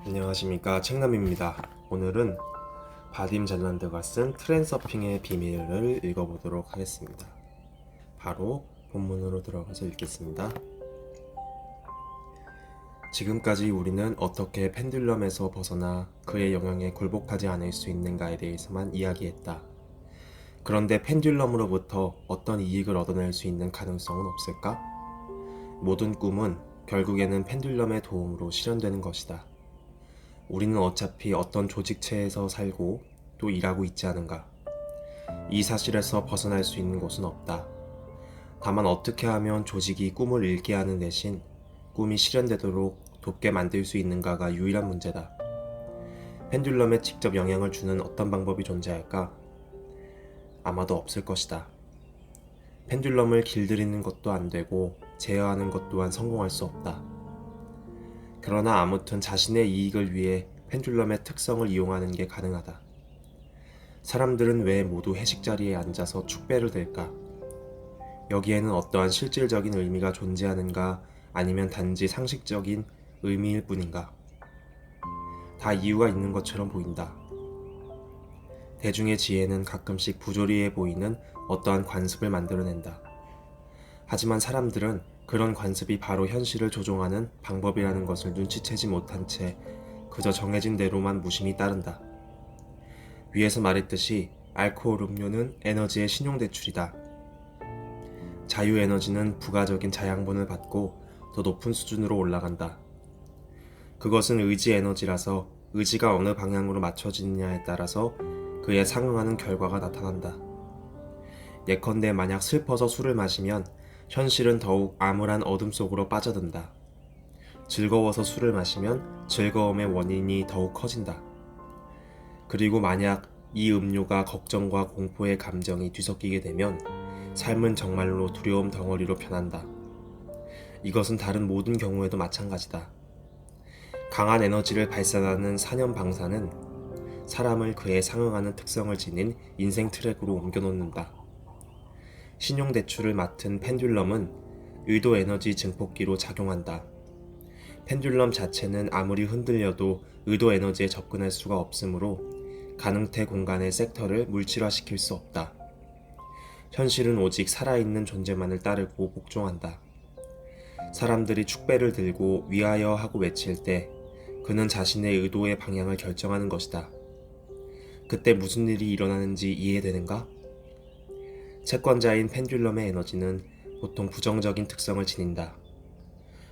안녕하십니까, 책남입니다. 오늘은 바딤 잘란드가 쓴 트렌서핑의 비밀을 읽어보도록 하겠습니다. 바로 본문으로 들어가서 읽겠습니다. 지금까지 우리는 어떻게 펜듈럼에서 벗어나 그의 영향에 굴복하지 않을 수 있는가에 대해서만 이야기했다. 그런데 펜듈럼으로부터 어떤 이익을 얻어낼 수 있는 가능성은 없을까? 모든 꿈은 결국에는 펜듈럼의 도움으로 실현되는 것이다. 우리는 어차피 어떤 조직체에서 살고 또 일하고 있지 않은가? 이 사실에서 벗어날 수 있는 곳은 없다. 다만 어떻게 하면 조직이 꿈을 잃게 하는 대신 꿈이 실현되도록 돕게 만들 수 있는가가 유일한 문제다. 펜듈럼에 직접 영향을 주는 어떤 방법이 존재할까? 아마도 없을 것이다. 펜듈럼을 길들이는 것도 안 되고 제어하는 것 또한 성공할 수 없다. 그러나 아무튼 자신의 이익을 위해 펜듈럼의 특성을 이용하는 게 가능하다. 사람들은 왜 모두 회식 자리에 앉아서 축배를 들까? 여기에는 어떠한 실질적인 의미가 존재하는가, 아니면 단지 상식적인 의미일 뿐인가? 다 이유가 있는 것처럼 보인다. 대중의 지혜는 가끔씩 부조리해 보이는 어떠한 관습을 만들어낸다. 하지만 사람들은 그런 관습이 바로 현실을 조종하는 방법이라는 것을 눈치채지 못한 채 그저 정해진 대로만 무심히 따른다. 위에서 말했듯이 알코올 음료는 에너지의 신용대출이다. 자유에너지는 부가적인 자양분을 받고 더 높은 수준으로 올라간다. 그것은 의지에너지라서 의지가 어느 방향으로 맞춰지느냐에 따라서 그에 상응하는 결과가 나타난다. 예컨대 만약 슬퍼서 술을 마시면 현실은 더욱 암울한 어둠 속으로 빠져든다. 즐거워서 술을 마시면 즐거움의 원인이 더욱 커진다. 그리고 만약 이 음료가 걱정과 공포의 감정이 뒤섞이게 되면 삶은 정말로 두려움 덩어리로 변한다. 이것은 다른 모든 경우에도 마찬가지다. 강한 에너지를 발산하는 산염방사는 사람을 그에 상응하는 특성을 지닌 인생 트랙으로 옮겨놓는다. 신용대출을 맡은 펜듈럼은 의도 에너지 증폭기로 작용한다. 펜듈럼 자체는 아무리 흔들려도 의도 에너지에 접근할 수가 없으므로 가능태 공간의 섹터를 물질화시킬 수 없다. 현실은 오직 살아있는 존재만을 따르고 복종한다. 사람들이 축배를 들고 위하여 하고 외칠 때 그는 자신의 의도의 방향을 결정하는 것이다. 그때 무슨 일이 일어나는지 이해되는가? 채권자인 펜듈럼의 에너지는 보통 부정적인 특성을 지닌다.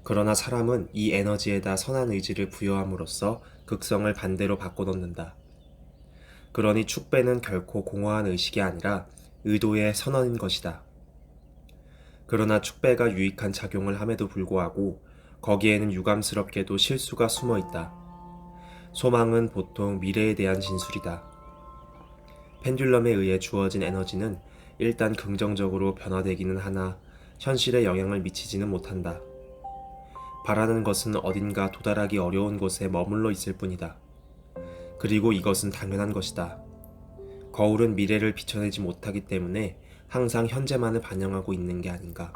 그러나 사람은 이 에너지에다 선한 의지를 부여함으로써 극성을 반대로 바꿔놓는다. 그러니 축배는 결코 공허한 의식이 아니라 의도의 선언인 것이다. 그러나 축배가 유익한 작용을 함에도 불구하고 거기에는 유감스럽게도 실수가 숨어 있다. 소망은 보통 미래에 대한 진술이다. 펜듈럼에 의해 주어진 에너지는 일단 긍정적으로 변화되기는 하나 현실에 영향을 미치지는 못한다. 바라는 것은 어딘가 도달하기 어려운 곳에 머물러 있을 뿐이다. 그리고 이것은 당연한 것이다. 거울은 미래를 비춰내지 못하기 때문에 항상 현재만을 반영하고 있는 게 아닌가.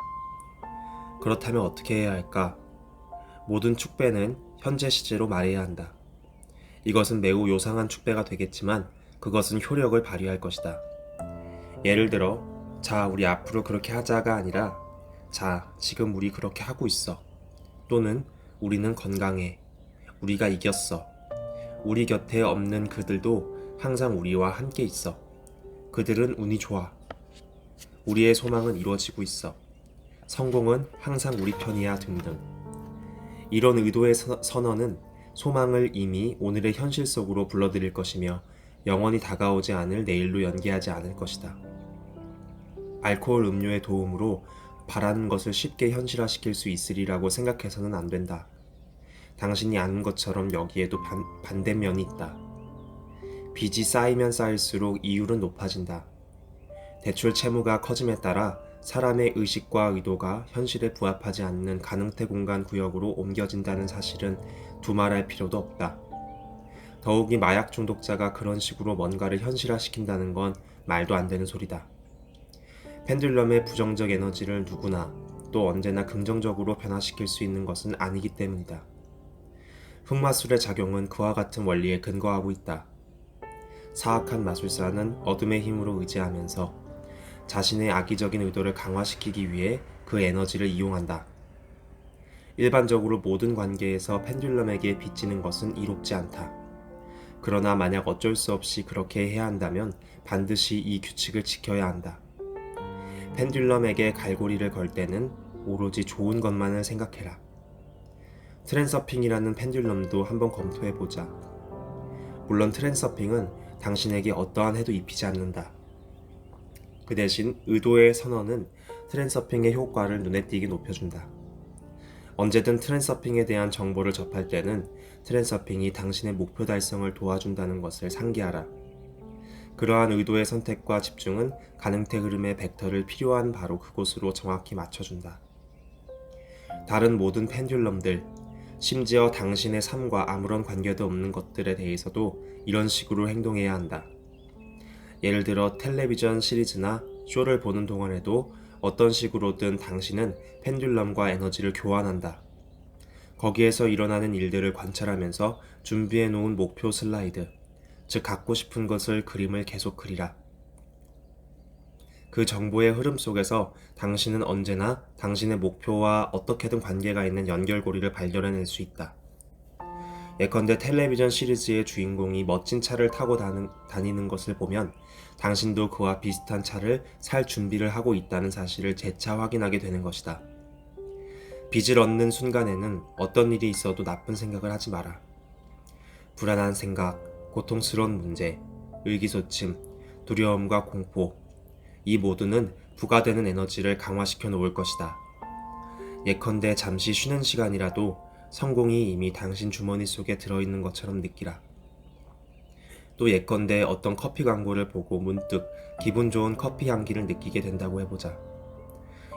그렇다면 어떻게 해야 할까? 모든 축배는 현재 시제로 말해야 한다. 이것은 매우 요상한 축배가 되겠지만 그것은 효력을 발휘할 것이다. 예를 들어, 자, 우리 앞으로 그렇게 하자가 아니라, 자, 지금 우리 그렇게 하고 있어. 또는 우리는 건강해. 우리가 이겼어. 우리 곁에 없는 그들도 항상 우리와 함께 있어. 그들은 운이 좋아. 우리의 소망은 이루어지고 있어. 성공은 항상 우리 편이야 등등. 이런 의도의 선언은 소망을 이미 오늘의 현실 속으로 불러들일 것이며 영원히 다가오지 않을 내일로 연기하지 않을 것이다. 알코올 음료의 도움으로 바라는 것을 쉽게 현실화시킬 수 있으리라고 생각해서는 안 된다. 당신이 아는 것처럼 여기에도 반대면이 있다. 빚이 쌓이면 쌓일수록 이율은 높아진다. 대출 채무가 커짐에 따라 사람의 의식과 의도가 현실에 부합하지 않는 가능태 공간 구역으로 옮겨진다는 사실은 두말할 필요도 없다. 더욱이 마약 중독자가 그런 식으로 뭔가를 현실화시킨다는 건 말도 안 되는 소리다. 펜듈럼의 부정적 에너지를 누구나 또 언제나 긍정적으로 변화시킬 수 있는 것은 아니기 때문이다. 흑마술의 작용은 그와 같은 원리에 근거하고 있다. 사악한 마술사는 어둠의 힘으로 의지하면서 자신의 악의적인 의도를 강화시키기 위해 그 에너지를 이용한다. 일반적으로 모든 관계에서 펜듈럼에게 빚지는 것은 이롭지 않다. 그러나 만약 어쩔 수 없이 그렇게 해야 한다면 반드시 이 규칙을 지켜야 한다. 펜듈럼에게 갈고리를 걸 때는 오로지 좋은 것만을 생각해라. 트랜서핑이라는 펜듈럼도 한번 검토해보자. 물론 트랜서핑은 당신에게 어떠한 해도 입히지 않는다. 그 대신 의도의 선언은 트랜서핑의 효과를 눈에 띄게 높여준다. 언제든 트랜서핑에 대한 정보를 접할 때는 트랜서핑이 당신의 목표 달성을 도와준다는 것을 상기하라. 그러한 의도의 선택과 집중은 가능태 흐름의 벡터를 필요한 바로 그곳으로 정확히 맞춰준다. 다른 모든 펜듈럼들, 심지어 당신의 삶과 아무런 관계도 없는 것들에 대해서도 이런 식으로 행동해야 한다. 예를 들어 텔레비전 시리즈나 쇼를 보는 동안에도 어떤 식으로든 당신은 펜듈럼과 에너지를 교환한다. 거기에서 일어나는 일들을 관찰하면서 준비해 놓은 목표 슬라이드, 즉 갖고 싶은 것을 그림을 계속 그리라. 그 정보의 흐름 속에서 당신은 언제나 당신의 목표와 어떻게든 관계가 있는 연결고리를 발견해낼 수 있다. 예컨대 텔레비전 시리즈의 주인공이 멋진 차를 타고 다니는 것을 보면 당신도 그와 비슷한 차를 살 준비를 하고 있다는 사실을 재차 확인하게 되는 것이다. 빚을 얻는 순간에는 어떤 일이 있어도 나쁜 생각을 하지 마라. 불안한 생각, 고통스러운 문제, 의기소침, 두려움과 공포, 이 모두는 부과되는 에너지를 강화시켜 놓을 것이다. 예컨대 잠시 쉬는 시간이라도 성공이 이미 당신 주머니 속에 들어있는 것처럼 느끼라. 또 예컨대 어떤 커피 광고를 보고 문득 기분 좋은 커피 향기를 느끼게 된다고 해보자.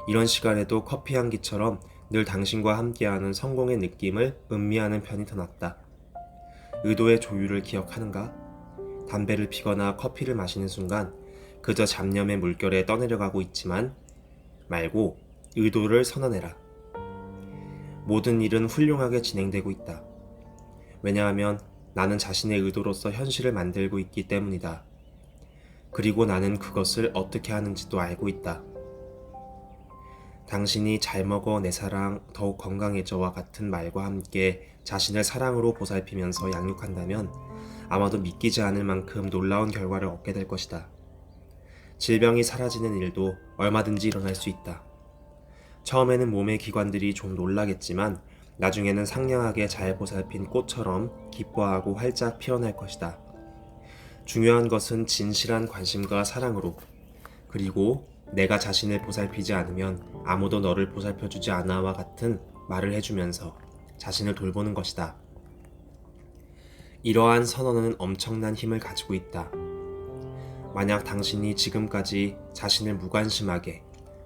이런 시간에도 커피 향기처럼 늘 당신과 함께하는 성공의 느낌을 음미하는 편이 더 낫다. 의도의 조율을 기억하는가? 담배를 피거나 커피를 마시는 순간 그저 잡념의 물결에 떠내려가고 있지만 말고 의도를 선언해라. 모든 일은 훌륭하게 진행되고 있다. 왜냐하면 나는 자신의 의도로서 현실을 만들고 있기 때문이다. 그리고 나는 그것을 어떻게 하는지도 알고 있다. 당신이 잘 먹어 내 사랑 더욱 건강해져와 같은 말과 함께 자신을 사랑으로 보살피면서 양육한다면 아마도 믿기지 않을 만큼 놀라운 결과를 얻게 될 것이다. 질병이 사라지는 일도 얼마든지 일어날 수 있다. 처음에는 몸의 기관들이 좀 놀라겠지만 나중에는 상냥하게 잘 보살핀 꽃처럼 기뻐하고 활짝 피어날 것이다. 중요한 것은 진실한 관심과 사랑으로, 그리고 내가 자신을 보살피지 않으면 아무도 너를 보살펴주지 않아와 같은 말을 해주면서 자신을 돌보는 것이다. 이러한 선언은 엄청난 힘을 가지고 있다. 만약 당신이 지금까지 자신을 무관심하게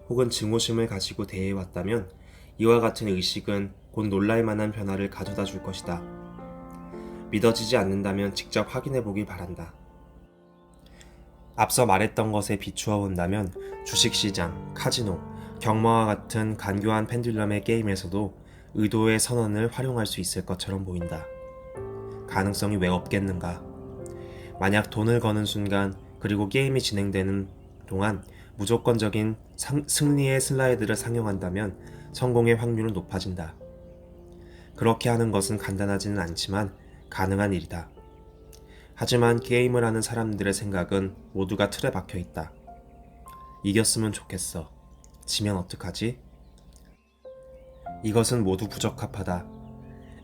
혹은 증오심을 가지고 대해왔다면 이와 같은 의식은 곧 놀랄만한 변화를 가져다 줄 것이다. 믿어지지 않는다면 직접 확인해 보길 바란다. 앞서 말했던 것에 비추어 본다면 주식시장, 카지노, 경마와 같은 간교한 펜듈럼의 게임에서도 의도의 선언을 활용할 수 있을 것처럼 보인다. 가능성이 왜 없겠는가? 만약 돈을 거는 순간 그리고 게임이 진행되는 동안 무조건적인 승리의 슬라이드를 상용한다면 성공의 확률은 높아진다. 그렇게 하는 것은 간단하지는 않지만 가능한 일이다. 하지만 게임을 하는 사람들의 생각은 모두가 틀에 박혀 있다. 이겼으면 좋겠어. 지면 어떡하지? 이것은 모두 부적합하다.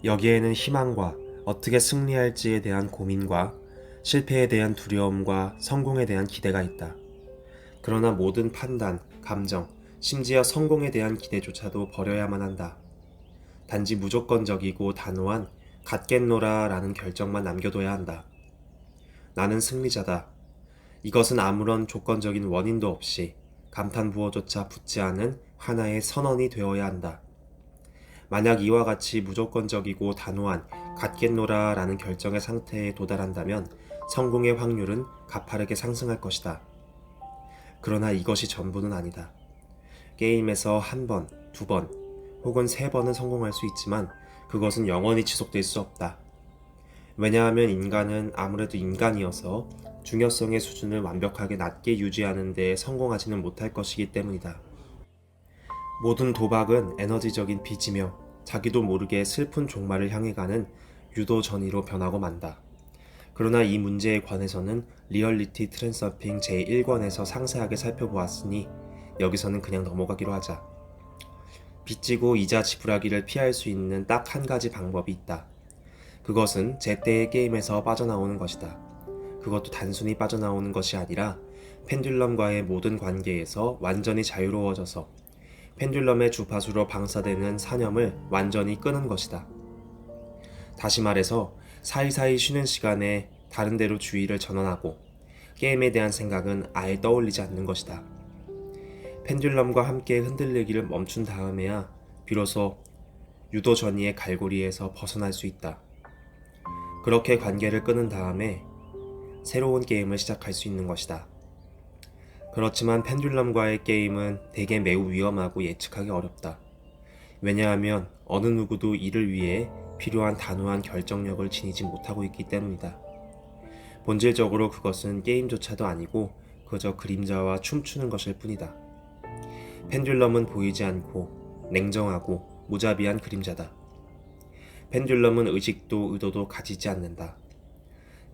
여기에는 희망과 어떻게 승리할지에 대한 고민과 실패에 대한 두려움과 성공에 대한 기대가 있다. 그러나 모든 판단, 감정, 심지어 성공에 대한 기대조차도 버려야만 한다. 단지 무조건적이고 단호한 갖겠노라 라는 결정만 남겨둬야 한다. 나는 승리자다. 이것은 아무런 조건적인 원인도 없이 감탄부어조차 붙지 않은 하나의 선언이 되어야 한다. 만약 이와 같이 무조건적이고 단호한 갖겠노라 라는 결정의 상태에 도달한다면 성공의 확률은 가파르게 상승할 것이다. 그러나 이것이 전부는 아니다. 게임에서 한 번, 두 번, 혹은 세 번은 성공할 수 있지만 그것은 영원히 지속될 수 없다. 왜냐하면 인간은 아무래도 인간이어서 중요성의 수준을 완벽하게 낮게 유지하는 데 성공하지는 못할 것이기 때문이다. 모든 도박은 에너지적인 빚이며 자기도 모르게 슬픈 종말을 향해 가는 유도 전이로 변하고 만다. 그러나 이 문제에 관해서는 리얼리티 트랜서핑 제1권에서 상세하게 살펴보았으니 여기서는 그냥 넘어가기로 하자. 빚지고 이자 지불하기를 피할 수 있는 딱 한 가지 방법이 있다. 그것은 제때의 게임에서 빠져나오는 것이다. 그것도 단순히 빠져나오는 것이 아니라 펜듈럼과의 모든 관계에서 완전히 자유로워져서 펜듈럼의 주파수로 방사되는 사념을 완전히 끄는 것이다. 다시 말해서 사이사이 쉬는 시간에 다른 데로 주의를 전환하고 게임에 대한 생각은 아예 떠올리지 않는 것이다. 펜듈럼과 함께 흔들리기를 멈춘 다음에야 비로소 유도 전이의 갈고리에서 벗어날 수 있다. 그렇게 관계를 끊은 다음에 새로운 게임을 시작할 수 있는 것이다. 그렇지만 펜듈럼과의 게임은 대개 매우 위험하고 예측하기 어렵다. 왜냐하면 어느 누구도 이를 위해 필요한 단호한 결정력을 지니지 못하고 있기 때문이다. 본질적으로 그것은 게임조차도 아니고 그저 그림자와 춤추는 것일 뿐이다. 펜듈럼은 보이지 않고 냉정하고 무자비한 그림자다. 펜듈럼은 의식도 의도도 가지지 않는다.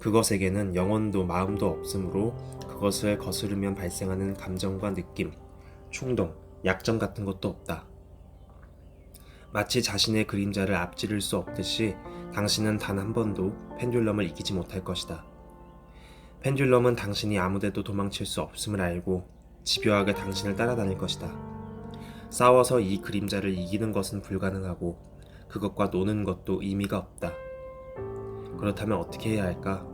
그것에게는 영혼도 마음도 없으므로 그것을 거스르면 발생하는 감정과 느낌, 충동, 약점 같은 것도 없다. 마치 자신의 그림자를 앞지를 수 없듯이 당신은 단 한 번도 펜듈럼을 이기지 못할 것이다. 펜듈럼은 당신이 아무데도 도망칠 수 없음을 알고 집요하게 당신을 따라다닐 것이다. 싸워서 이 그림자를 이기는 것은 불가능하고 그것과 노는 것도 의미가 없다. 그렇다면 어떻게 해야 할까?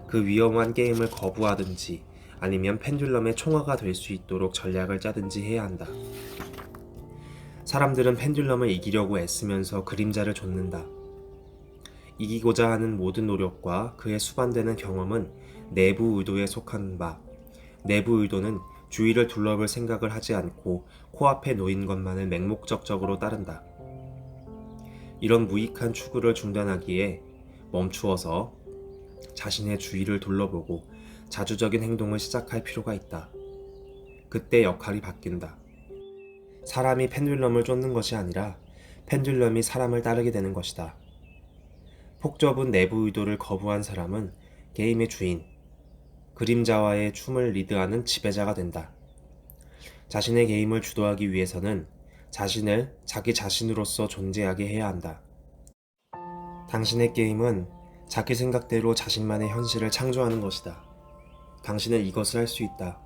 그 위험한 게임을 거부하든지 아니면 펜듈럼의 총화가 될 수 있도록 전략을 짜든지 해야 한다. 사람들은 펜듈럼을 이기려고 애쓰면서 그림자를 좇는다. 이기고자 하는 모든 노력과 그에 수반되는 경험은 내부 의도에 속하는 바, 내부 의도는 주위를 둘러볼 생각을 하지 않고 코앞에 놓인 것만을 맹목적적으로 따른다. 이런 무익한 추구를 중단하기에 멈추어서 자신의 주위를 둘러보고 자주적인 행동을 시작할 필요가 있다. 그때 역할이 바뀐다. 사람이 펜듈럼을 쫓는 것이 아니라 펜듈럼이 사람을 따르게 되는 것이다. 폭 좁은 내부 의도를 거부한 사람은 게임의 주인, 그림자와의 춤을 리드하는 지배자가 된다. 자신의 게임을 주도하기 위해서는 자신을 자기 자신으로서 존재하게 해야 한다. 당신의 게임은 자기 생각대로 자신만의 현실을 창조하는 것이다. 당신은 이것을 할 수 있다.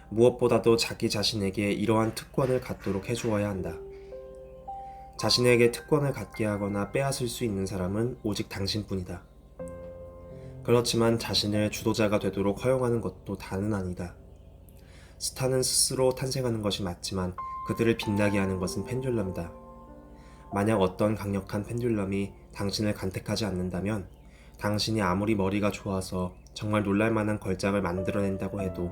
무엇보다도 자기 자신에게 이러한 특권을 갖도록 해주어야 한다. 자신에게 특권을 갖게 하거나 빼앗을 수 있는 사람은 오직 당신뿐이다. 그렇지만 자신을 주도자가 되도록 허용하는 것도 다는 아니다. 스타는 스스로 탄생하는 것이 맞지만 그들을 빛나게 하는 것은 펜듈럼이다. 만약 어떤 강력한 펜듈럼이 당신을 간택하지 않는다면 당신이 아무리 머리가 좋아서 정말 놀랄만한 걸작을 만들어낸다고 해도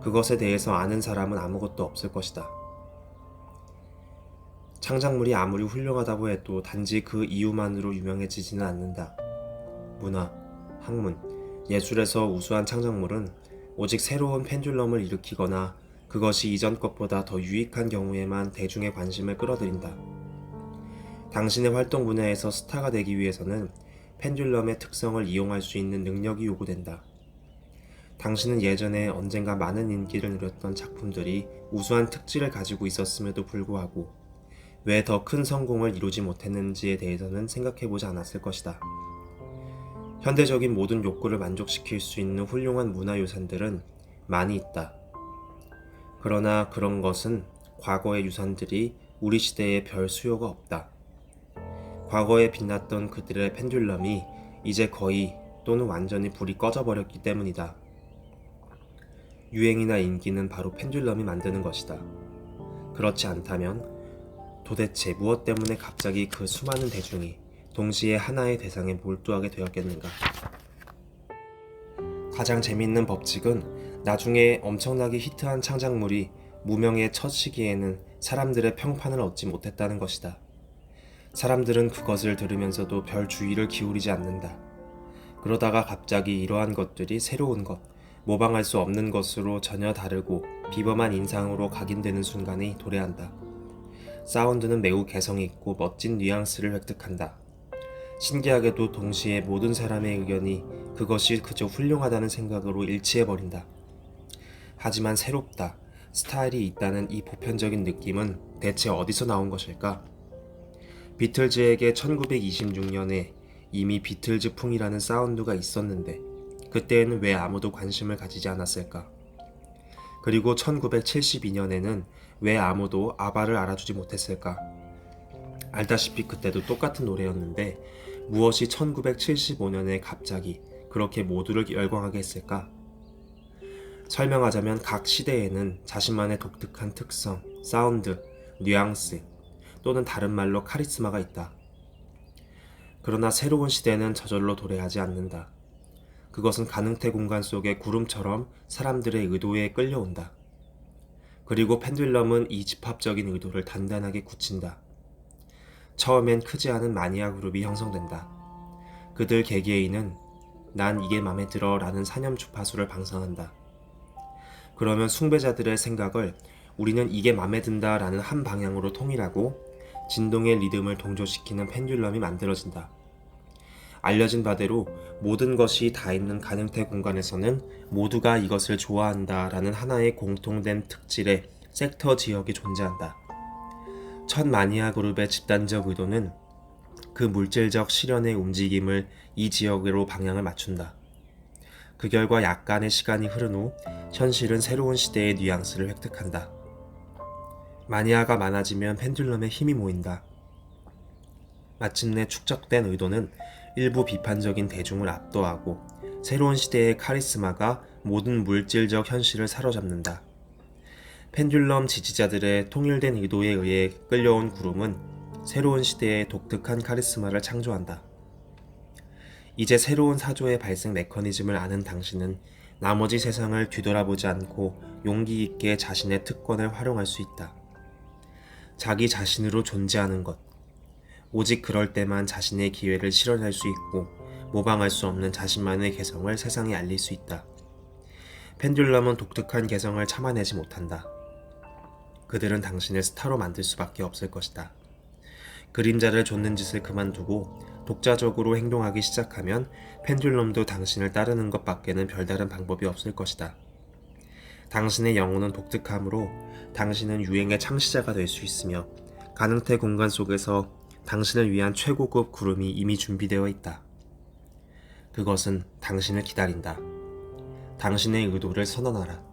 그것에 대해서 아는 사람은 아무것도 없을 것이다. 창작물이 아무리 훌륭하다고 해도 단지 그 이유만으로 유명해지지는 않는다. 문화, 학문, 예술에서 우수한 창작물은 오직 새로운 펜듈럼을 일으키거나 그것이 이전 것보다 더 유익한 경우에만 대중의 관심을 끌어들인다. 당신의 활동 분야에서 스타가 되기 위해서는 펜듈럼의 특성을 이용할 수 있는 능력이 요구된다. 당신은 예전에 언젠가 많은 인기를 누렸던 작품들이 우수한 특질을 가지고 있었음에도 불구하고 왜 더 큰 성공을 이루지 못했는지에 대해서는 생각해보지 않았을 것이다. 현대적인 모든 욕구를 만족시킬 수 있는 훌륭한 문화유산들은 많이 있다. 그러나 그런 것은 과거의 유산들이 우리 시대에 별 수요가 없다. 과거에 빛났던 그들의 펜듈럼이 이제 거의 또는 완전히 불이 꺼져버렸기 때문이다. 유행이나 인기는 바로 펜듈럼이 만드는 것이다. 그렇지 않다면 도대체 무엇 때문에 갑자기 그 수많은 대중이 동시에 하나의 대상에 몰두하게 되었겠는가? 가장 재미있는 법칙은 나중에 엄청나게 히트한 창작물이 무명의 첫 시기에는 사람들의 평판을 얻지 못했다는 것이다. 사람들은 그것을 들으면서도 별 주의를 기울이지 않는다. 그러다가 갑자기 이러한 것들이 새로운 것, 모방할 수 없는 것으로 전혀 다르고 비범한 인상으로 각인되는 순간이 도래한다. 사운드는 매우 개성이 있고 멋진 뉘앙스를 획득한다. 신기하게도 동시에 모든 사람의 의견이 그것이 그저 훌륭하다는 생각으로 일치해버린다. 하지만 새롭다, 스타일이 있다는 이 보편적인 느낌은 대체 어디서 나온 것일까? 비틀즈에게 1926년에 이미 비틀즈풍이라는 사운드가 있었는데 그때에는 왜 아무도 관심을 가지지 않았을까? 그리고 1972년에는 왜 아무도 아바를 알아주지 못했을까? 알다시피 그때도 똑같은 노래였는데 무엇이 1975년에 갑자기 그렇게 모두를 열광하게 했을까? 설명하자면 각 시대에는 자신만의 독특한 특성, 사운드, 뉘앙스 또는 다른 말로 카리스마가 있다. 그러나 새로운 시대는 저절로 도래하지 않는다. 그것은 가능태 공간 속의 구름처럼 사람들의 의도에 끌려온다. 그리고 펜듈럼은 이 집합적인 의도를 단단하게 굳힌다. 처음엔 크지 않은 마니아 그룹이 형성된다. 그들 개개인은 난 이게 맘에 들어 라는 사념 주파수를 방송한다. 그러면 숭배자들의 생각을 우리는 이게 맘에 든다 라는 한 방향으로 통일하고 진동의 리듬을 동조시키는 펜듈럼이 만들어진다. 알려진 바대로 모든 것이 다 있는 가능태 공간에서는 모두가 이것을 좋아한다 라는 하나의 공통된 특질의 섹터 지역이 존재한다. 첫 마니아 그룹의 집단적 의도는 그 물질적 실현의 움직임을 이 지역으로 방향을 맞춘다. 그 결과 약간의 시간이 흐른 후 현실은 새로운 시대의 뉘앙스를 획득한다. 마니아가 많아지면 펜듈럼에 힘이 모인다. 마침내 축적된 의도는 일부 비판적인 대중을 압도하고 새로운 시대의 카리스마가 모든 물질적 현실을 사로잡는다. 펜듈럼 지지자들의 통일된 의도에 의해 끌려온 구름은 새로운 시대의 독특한 카리스마를 창조한다. 이제 새로운 사조의 발생 메커니즘을 아는 당신은 나머지 세상을 뒤돌아보지 않고 용기 있게 자신의 특권을 활용할 수 있다. 자기 자신으로 존재하는 것. 오직 그럴 때만 자신의 기회를 실현할 수 있고 모방할 수 없는 자신만의 개성을 세상에 알릴 수 있다. 펜듈럼은 독특한 개성을 참아내지 못한다. 그들은 당신을 스타로 만들 수밖에 없을 것이다. 그림자를 좇는 짓을 그만두고 독자적으로 행동하기 시작하면 펜듈럼도 당신을 따르는 것밖에는 별다른 방법이 없을 것이다. 당신의 영혼은 독특함으로 당신은 유행의 창시자가 될 수 있으며 가능태 공간 속에서 당신을 위한 최고급 구름이 이미 준비되어 있다. 그것은 당신을 기다린다. 당신의 의도를 선언하라.